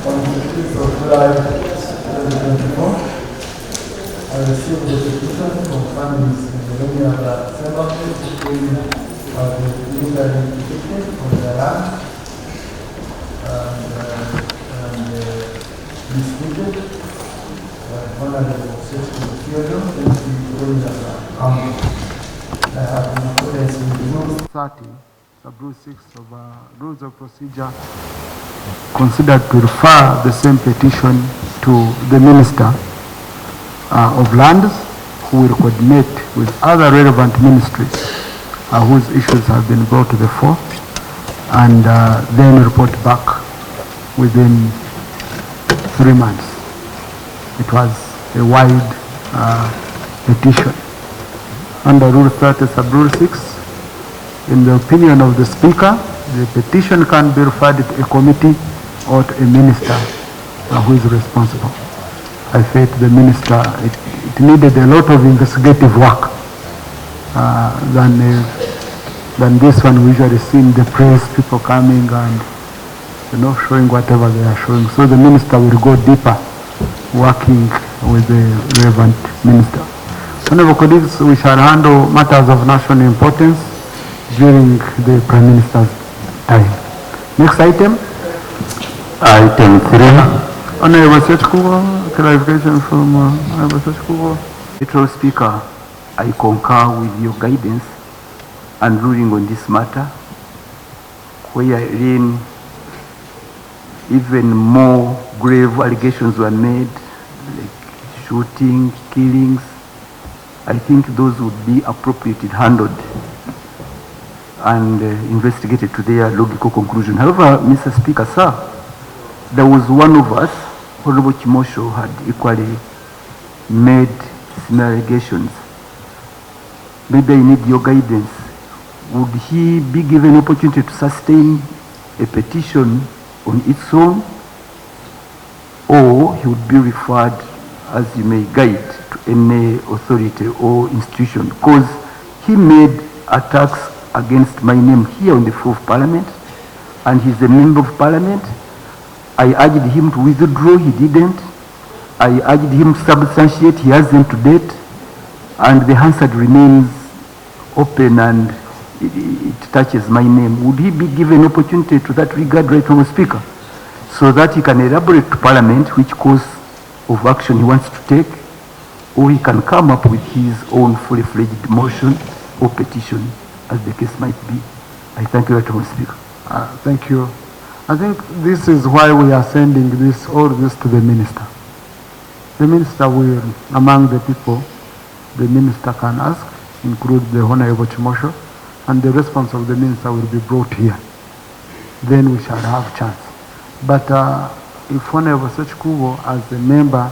On the 5th of July 2024, I received the petition confirming the venue of the cemetery between the legally petition on the land and disputed Honorable Ssekikubo, I have in accordance with Rule 30, Rule 6 of Rules of Procedure, considered to refer the same petition to the Minister of Lands, who will coordinate with other relevant ministries whose issues have been brought to the fore, and then report back within 3 months. It was a wide petition. Under Rule 30, Sub-Rule 6, in the opinion of the Speaker, the petition can be referred to a committee or to a minister who is responsible. I felt the minister, it needed a lot of investigative work than this one we usually see in the press, people coming and showing whatever they are showing. So the minister will go deeper, working with the relevant minister. Honorable colleagues, we shall handle matters of national importance during the Prime Minister's time. Next item. Item 3. Honorable Ssekikubo, clarification from Honorable Ssekikubo. Mr. Speaker, I concur with your guidance and ruling on this matter, wherein even more grave allegations were made, like shooting, killings. I think those would be appropriately handled and investigated to their logical conclusion. However, Mr. Speaker, sir, there was one of us, Honorable Kimosho, had equally made similar allegations. Maybe I need your guidance. Would he be given opportunity to sustain a petition on its own, or he would be referred, as you may guide, to any authority or institution? Because he made attacks against my name here on the floor of Parliament, and he's a member of Parliament. I urged him to withdraw, he didn't. I urged him to substantiate, he hasn't to date, and the Hansard remains open and it touches my name. Would he be given opportunity to that regard, right, Honourable Speaker, so that he can elaborate to Parliament which course of action he wants to take, or he can come up with his own fully fledged motion or petition, as the case might be? I thank you, right, Honourable Speaker. Thank you. I think this is why we are sending all this to the Minister. The Minister will, among the people, the Minister can ask, include the Honourable Chimosho, and the response of the Minister will be brought here. Then we shall have chance. But if Honourable Ssekikubo, as a member,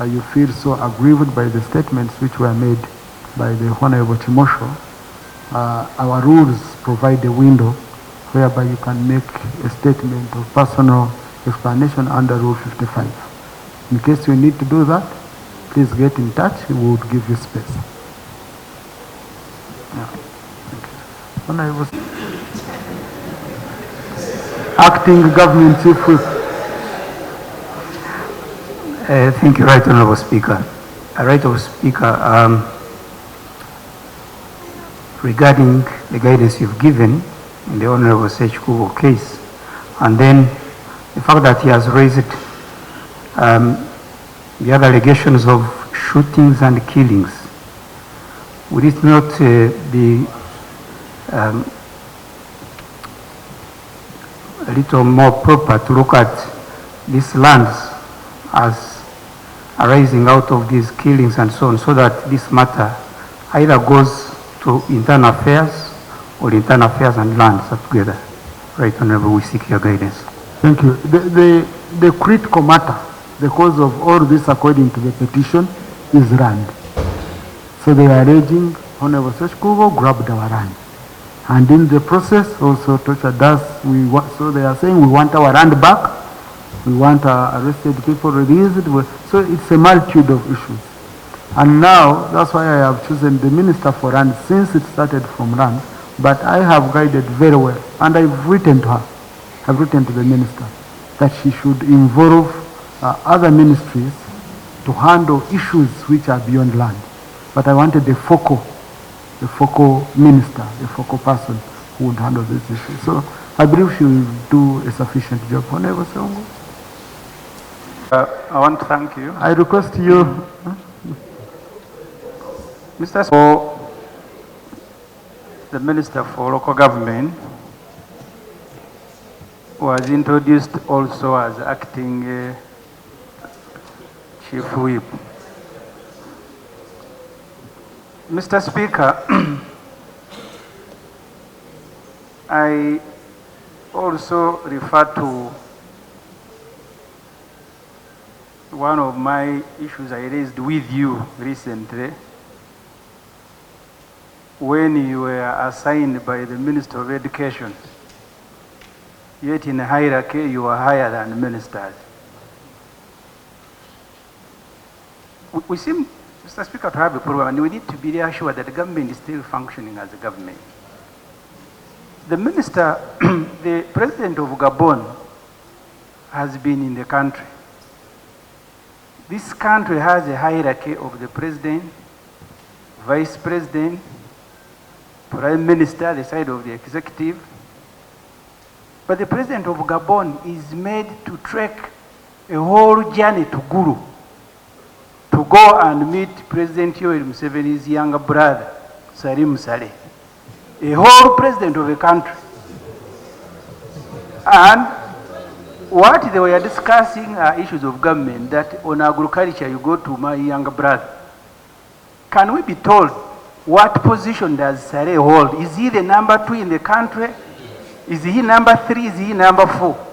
you feel so aggrieved by the statements which were made by the Honourable Chimosho, our rules provide a window whereby you can make a statement of personal explanation under Rule 55. In case you need to do that, please get in touch. We would give you space. Yeah. Honourable Acting Government Chief Whip. Thank you, Right Honourable Speaker. Right Honourable Speaker, regarding the guidance you've given in the Honourable Ssekikubo case, and then the fact that he has raised the other allegations of shootings and killings, would it not be a little more proper to look at these lands as arising out of these killings and so on, so that this matter either goes to internal affairs or internal affairs and lands together? Right Honourable, we seek your guidance. Thank you. The critical matter, the cause of all this according to the petition, is land. So they are alleging Honourable Ssekikubo grabbed our land. And in the process also tortured us. So they are saying we want our land back, we want our arrested people released. So it's a multitude of issues. And now, that's why I have chosen the Minister for Land, since it started from land. But I have guided very well, and I've written to her, I've written to the Minister, that she should involve other ministries to handle issues which are beyond land. But I wanted the focal minister, the focal person who would handle this issue. So I believe she will do a sufficient job. Honorable Songo. I want to thank you. I request you. Mr. For the Minister for Local Government was introduced also as acting Chief Whip. Mr. Speaker, I also refer to one of my issues I raised with you recently when you were assigned by the Minister of Education. Yet in a hierarchy, you are higher than ministers. We seem, Mr. Speaker, to have a problem, and we need to be reassured that the government is still functioning as a government. The minister, the president of Gabon has been in the country. This country has a hierarchy of the president, vice president, prime minister, the side of the executive. But the president of Gabon is made to trek a whole journey to Gulu to go and meet President Yoweri Museveni's younger brother, Salim Saleh. A whole president of a country. And what they were discussing are issues of government, that on agriculture you go to my younger brother. Can we be told what position does Saleh hold? Is he the number 2 in the country? Is he number 3? Is he number 4?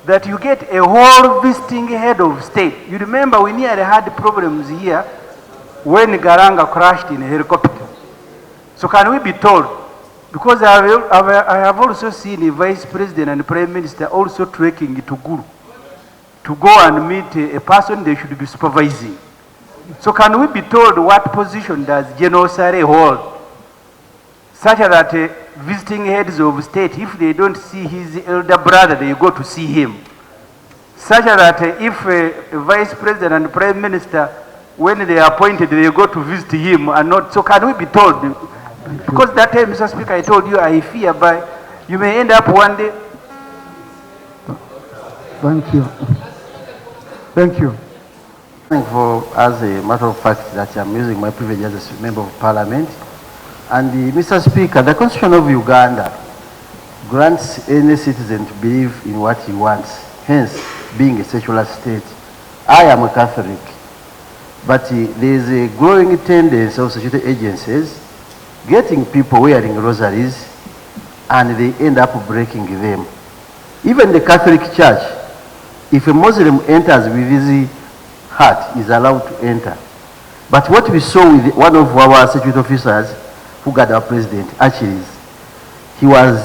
That you get a whole visiting head of state. You remember we nearly had problems here when Garanga crashed in a helicopter. So can we be told, because I have also seen a vice president and prime minister also trekking to Gulu to go and meet a person they should be supervising. So can we be told what position does General Saleh hold, such that visiting heads of state, if they don't see his elder brother, they go to see him. Such that if a vice president and prime minister, when they are appointed, they go to visit him and not. So can we be told? Because that time, Mr. Speaker, I told you I fear by you may end up one day. Thank you. Thank you. As a matter of fact, that I'm using my privilege as a member of parliament. And Mr. Speaker, the Constitution of Uganda grants any citizen to believe in what he wants, hence being a secular state. I am a Catholic, but there is a growing tendency of security agencies getting people wearing rosaries and they end up breaking them. Even the Catholic Church, if a Muslim enters with his heart, is allowed to enter. But what we saw with one of our security officers who got our president, Achilles, he was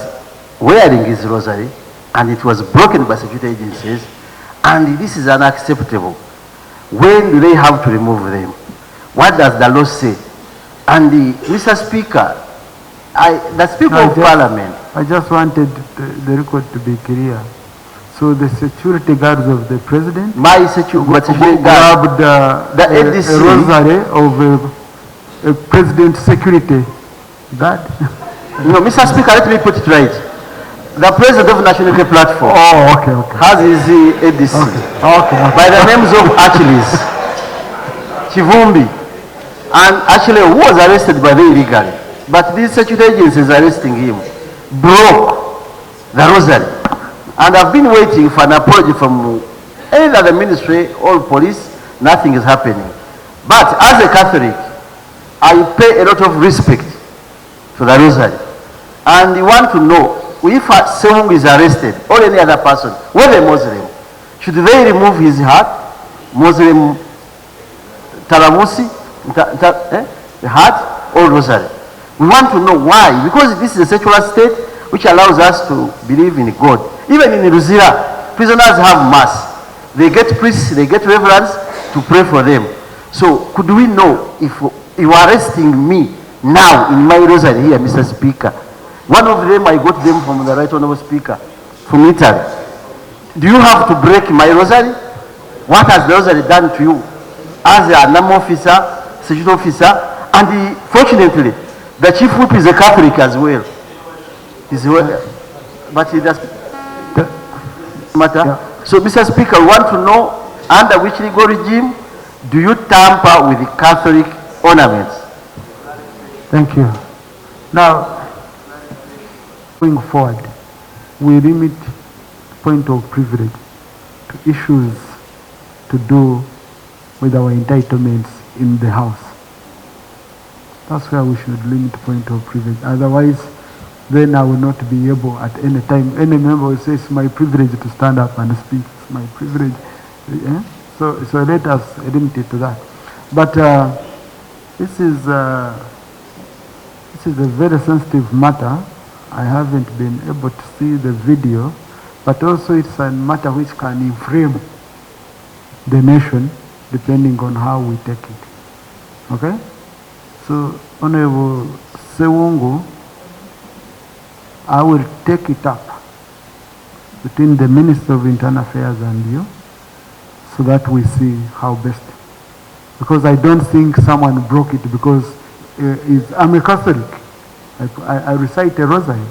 wearing his rosary and it was broken by security agencies, and this is unacceptable. When do they have to remove them? What does the law say? And Mr. Speaker, the Speaker of Parliament. I just wanted the record to be clear. So the security guards of the president grabbed the ADC, a rosary of a president's security guard. No, Mr. Speaker, let me put it right. The president of National Unity Platform has his ADC by the names of Achilles, Chivumbi, and actually who was arrested by the illegally. But these security agencies arresting him broke the rosary. And I've been waiting for an apology from either the ministry or police. Nothing is happening. But as a Catholic, I pay a lot of respect to the rosary. And you want to know, if someone is arrested or any other person, whether Muslim, should they remove his heart, Muslim Talamusi, the heart, or rosary? We want to know why. Because this is a secular state which allows us to believe in God. Even in Ruzira, prisoners have mass. They get priests, they get reverends to pray for them. So could we know if you are arresting me now in my rosary here, Mr. Speaker? One of them, I got them from the Right Honorable Speaker, from Italy. Do you have to break my rosary? What has the rosary done to you? As a NAM officer, security officer, and fortunately, the chief whip is a Catholic as well. But he does matter. Yeah. So, Mr. Speaker, we want to know under which legal regime do you tamper with the Catholic ornaments? Thank you. Now, going forward, we limit point of privilege to issues to do with our entitlements in the House. That's where we should limit point of privilege. Otherwise, then I will not be able at any time. Any member will say it's my privilege to stand up and speak. It's my privilege. Yeah? So let us limit it to that. But this is a very sensitive matter. I haven't been able to see the video, but also it's a matter which can inflame the nation depending on how we take it. Okay? So, Honorable Sewungu, I will take it up between the Minister of Internal Affairs and you so that we see how best. Because I don't think someone broke it because I'm a Catholic. I recite a rosary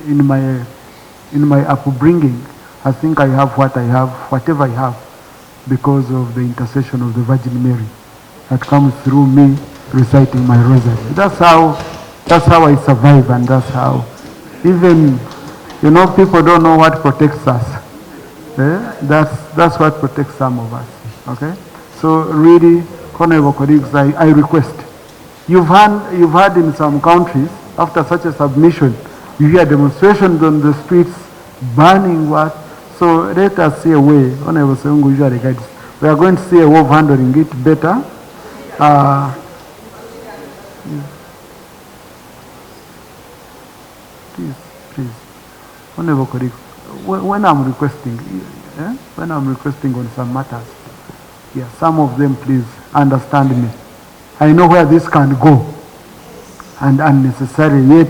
in my upbringing. I think I have what I have, whatever I have, because of the intercession of the Virgin Mary that comes through me reciting my rosary. That's how I survive, and that's how even, you know, people don't know what protects us. That's what protects some of us. Okay? So really, honorable colleagues, I request. You've had in some countries, after such a submission, you hear demonstrations on the streets, burning what? So let us see a way, Honorable Sewungu usually guides. We are going to see a way of handling it better. Please, Honorable colleagues, when I'm requesting on some matters, yeah, some of them please understand me. I know where this can go, and unnecessary, yet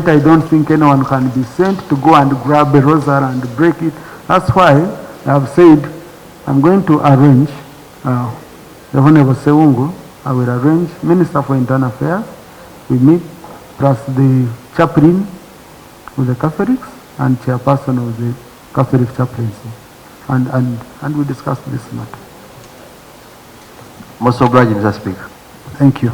I don't think anyone can be sent to go and grab a rosary and break it. That's why I have said I'm going to arrange, the Honorable Sewungu, I will arrange Minister for Internal Affairs, we meet, plus the chaplain with the Catholics and chairperson of the Catholic chaplaincy, and we discuss this matter. Most obliged, Mr. Speaker. Thank you.